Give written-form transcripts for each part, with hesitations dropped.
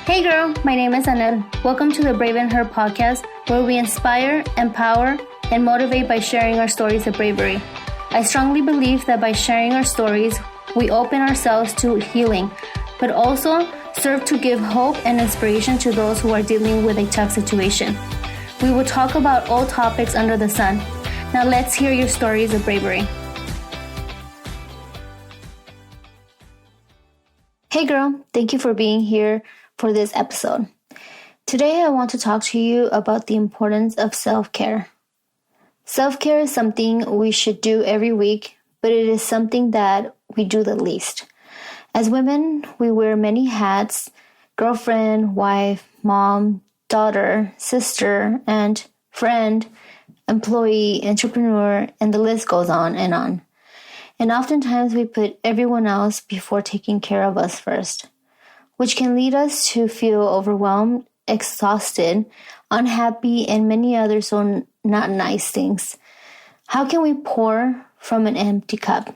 Hey girl, my name is Anel. Welcome to the Brave in Her podcast, where we inspire, empower, and motivate by sharing our stories of bravery. I strongly believe that by sharing our stories, we open ourselves to healing, but also serve to give hope and inspiration to those who are dealing with a tough situation. We will talk about all topics under the sun. Now let's hear your stories of bravery. Hey girl, thank you for being here for this episode. Today I want to talk to you about the importance of self-care. Self-care is something we should do every week, but it is something that we do the least. As women, we wear many hats: girlfriend, wife, mom, daughter, sister, aunt, friend, employee, entrepreneur, and the list goes on. And oftentimes we put everyone else before taking care of us first, which can lead us to feel overwhelmed, exhausted, unhappy, and many other so not nice things. How can we pour from an empty cup?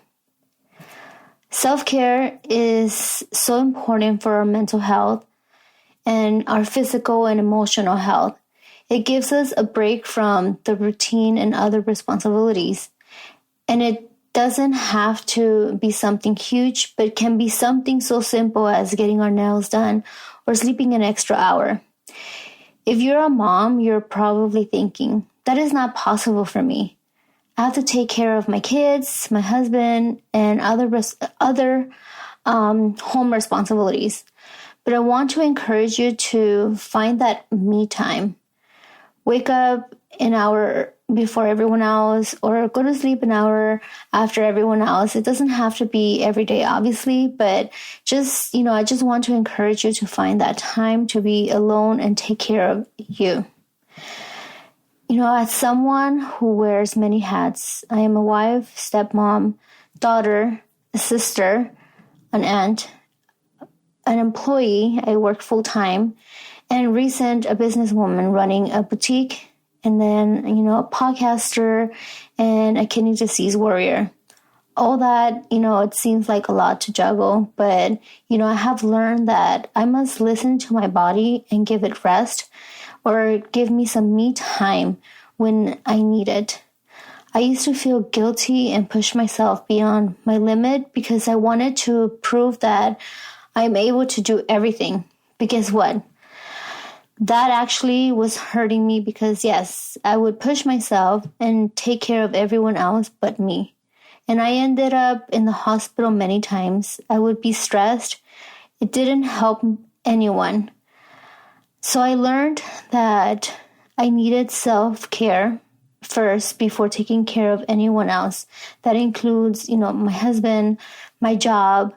Self-care is so important for our mental health and our physical and emotional health. It gives us a break from the routine and other responsibilities. And it doesn't have to be something huge, but can be something so simple as getting our nails done or sleeping an extra hour. If you're a mom, you're probably thinking, that is not possible for me. I have to take care of my kids, my husband, and other home responsibilities. But I want to encourage you to find that me time. Wake up an hour before everyone else, or go to sleep an hour after everyone else. It doesn't have to be every day, obviously, but just, I just want to encourage you to find that time to be alone and take care of you. As someone who wears many hats, I am a wife, stepmom, daughter, a sister, an aunt, an employee. I work full time, and a businesswoman running a boutique, and then, a podcaster and a kidney disease warrior. All that, it seems like a lot to juggle, but, I have learned that I must listen to my body and give it rest, or give me some me time when I need it. I used to feel guilty and push myself beyond my limit because I wanted to prove that I'm able to do everything. But guess what? That actually was hurting me because, yes, I would push myself and take care of everyone else but me. And I ended up in the hospital many times. I would be stressed. It didn't help anyone. So I learned that I needed self-care first before taking care of anyone else. That includes, my husband, my job,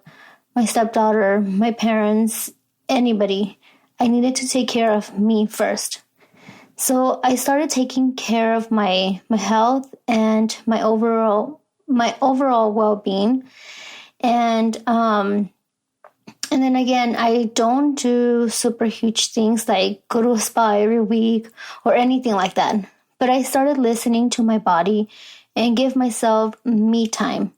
my stepdaughter, my parents, anybody. I needed to take care of me first. So I started taking care of my health and my overall well-being. And then again, I don't do super huge things like go to a spa every week or anything like that. But I started listening to my body and give myself me time.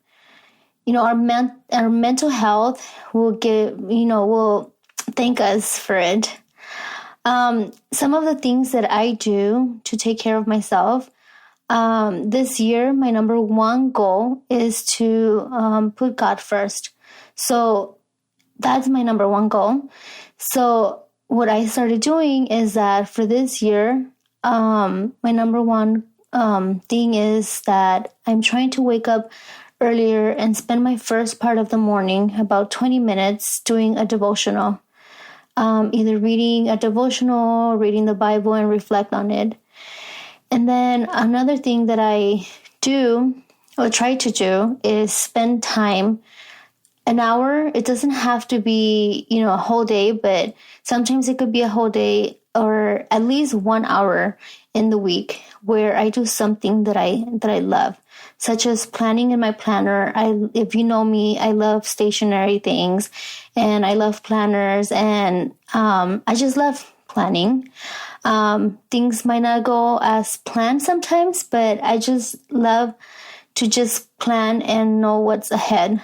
Our mental health will will thank us for it. Some of the things that I do to take care of myself, this year, my number one goal is to put God first. So that's my number one goal. So what I started doing is that for this year, my number one thing is that I'm trying to wake up earlier and spend my first part of the morning, about 20 minutes, doing a devotional. Either reading a devotional, reading the Bible and reflect on it. And then another thing that I do or try to do is spend time, an hour. It doesn't have to be, a whole day, but sometimes it could be a whole day or at least 1 hour in the week where I do something that I love, such as planning in my planner. If you know me, I love stationery things and I love planners, and I just love planning. Things might not go as planned sometimes, but I just love to just plan and know what's ahead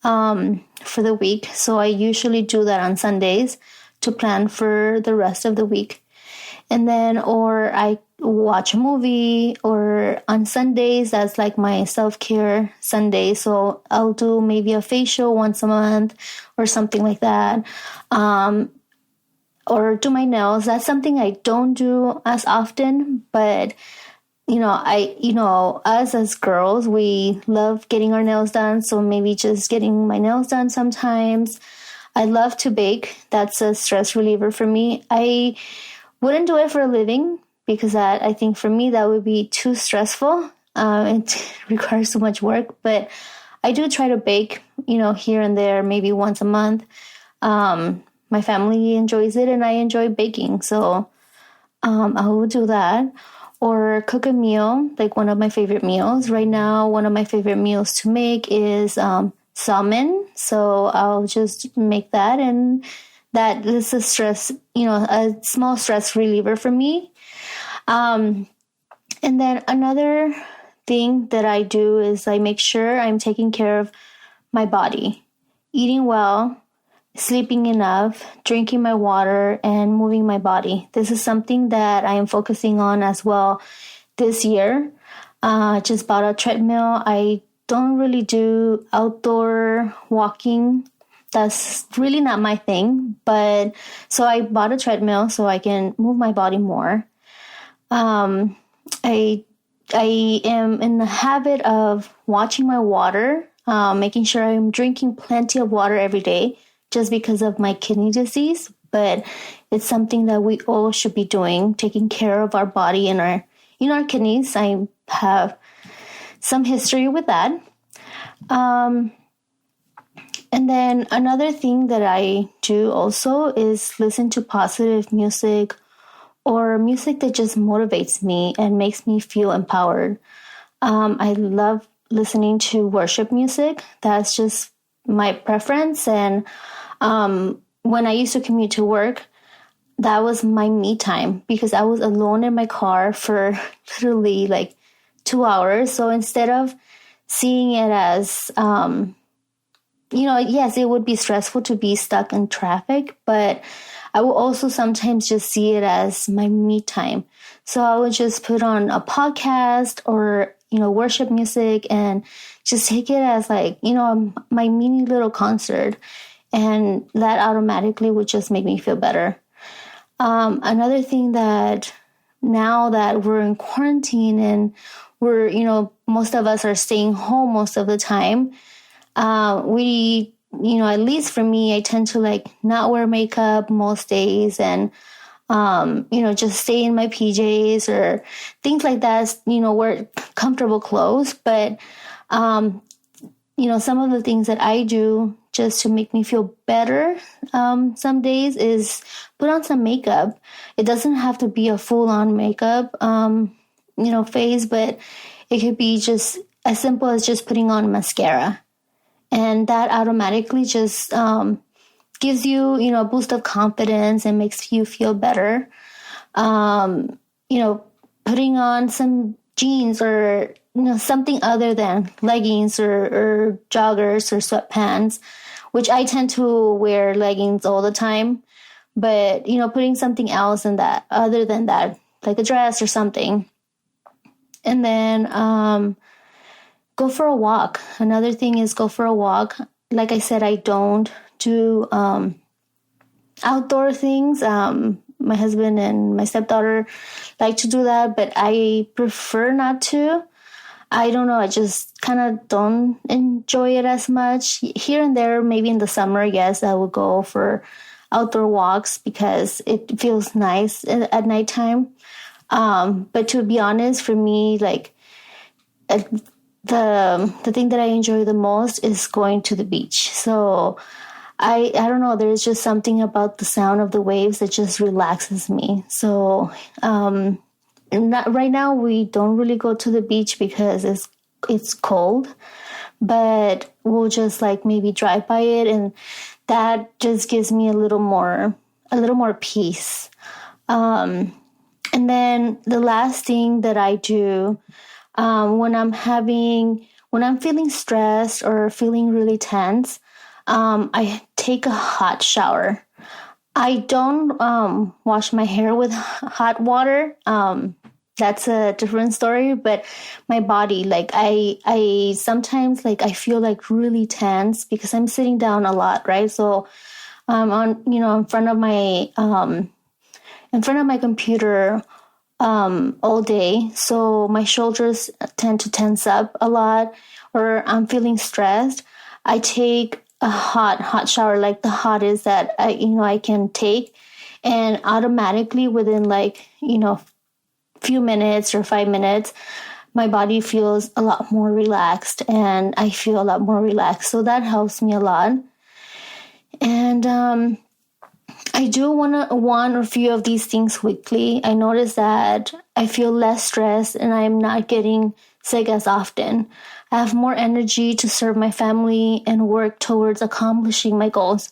for the week. So I usually do that on Sundays, to plan for the rest of the week. And then, or I watch a movie, or on Sundays, that's like my self-care Sunday. So I'll do maybe a facial once a month or something like that. Or do my nails. That's something I don't do as often, but us as girls, we love getting our nails done. So maybe just getting my nails done sometimes. I love to bake. That's a stress reliever for me. I wouldn't do it for a living because I think for me that would be too stressful. It requires so much work, but I do try to bake, here and there, maybe once a month. My family enjoys it and I enjoy baking. So I will do that. Or cook a meal, like one of my favorite meals. Right now, one of my favorite meals to make is salmon. So I'll just make that, and that is a small stress reliever for me. And then another thing that I do is I make sure I'm taking care of my body, eating well, sleeping enough, drinking my water, and moving my body. This is something that I am focusing on as well this year. Just bought a treadmill. I don't really do outdoor walking. That's really not my thing. But so I bought a treadmill so I can move my body more. I am in the habit of watching my water, making sure I'm drinking plenty of water every day, just because of my kidney disease, but it's something that we all should be doing, taking care of our body and our kidneys. I have some history with that. And then another thing that I do also is listen to positive music or music that just motivates me and makes me feel empowered. I love listening to worship music. That's just my preference. And when I used to commute to work, that was my me time because I was alone in my car for literally like 2 hours. So instead of seeing it as, yes, it would be stressful to be stuck in traffic, but I will also sometimes just see it as my me time. So I would just put on a podcast or, worship music and just take it as like, my mini little concert. And that automatically would just make me feel better. Another thing that now that we're in quarantine and we're, most of us are staying home most of the time, we, at least for me, I tend to like not wear makeup most days and, just stay in my PJs or things like that, wear comfortable clothes. But, some of the things that I do just to make me feel better some days is put on some makeup. It doesn't have to be a full-on makeup, phase, but it could be just as simple as just putting on mascara. And that automatically just gives you, a boost of confidence and makes you feel better. Putting on some jeans or something other than leggings or joggers or sweatpants, which I tend to wear leggings all the time. But, putting something else in that, other than that, like a dress or something. And then go for a walk. Another thing is go for a walk. Like I said, I don't do outdoor things. My husband and my stepdaughter like to do that, but I prefer not to. I don't know. I just kind of don't enjoy it as much. Here and there, maybe in the summer, yes, I will go for outdoor walks because it feels nice at nighttime. But to be honest, for me, like the thing that I enjoy the most is going to the beach. So I don't know. There's just something about the sound of the waves that just relaxes me. So right now we don't really go to the beach because it's cold, but we'll just like maybe drive by it, and that just gives me a little more peace. And then the last thing that I do when I'm feeling stressed or feeling really tense, I take a hot shower. I don't wash my hair with hot water. That's a different story. But my body, like I sometimes like I feel like really tense because I'm sitting down a lot, right? So on in front of my computer all day. So my shoulders tend to tense up a lot, or I'm feeling stressed. I take a hot shower, like the hottest that I can take, and automatically within few minutes or 5 minutes, my body feels a lot more relaxed and I feel a lot more relaxed. So that helps me a lot. And I do one or few of these things weekly. I notice that I feel less stressed and I'm not getting sick as often. I have more energy to serve my family and work towards accomplishing my goals.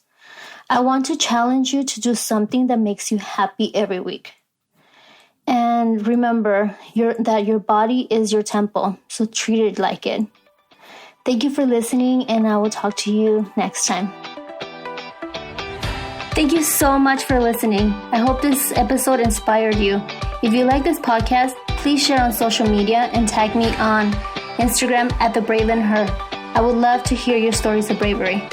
I want to challenge you to do something that makes you happy every week. And remember that your body is your temple, so treat it like it. Thank you for listening, and I will talk to you next time. Thank you so much for listening. I hope this episode inspired you. If you like this podcast, please share on social media and tag me on Instagram @TheBraveandHer. I would love to hear your stories of bravery.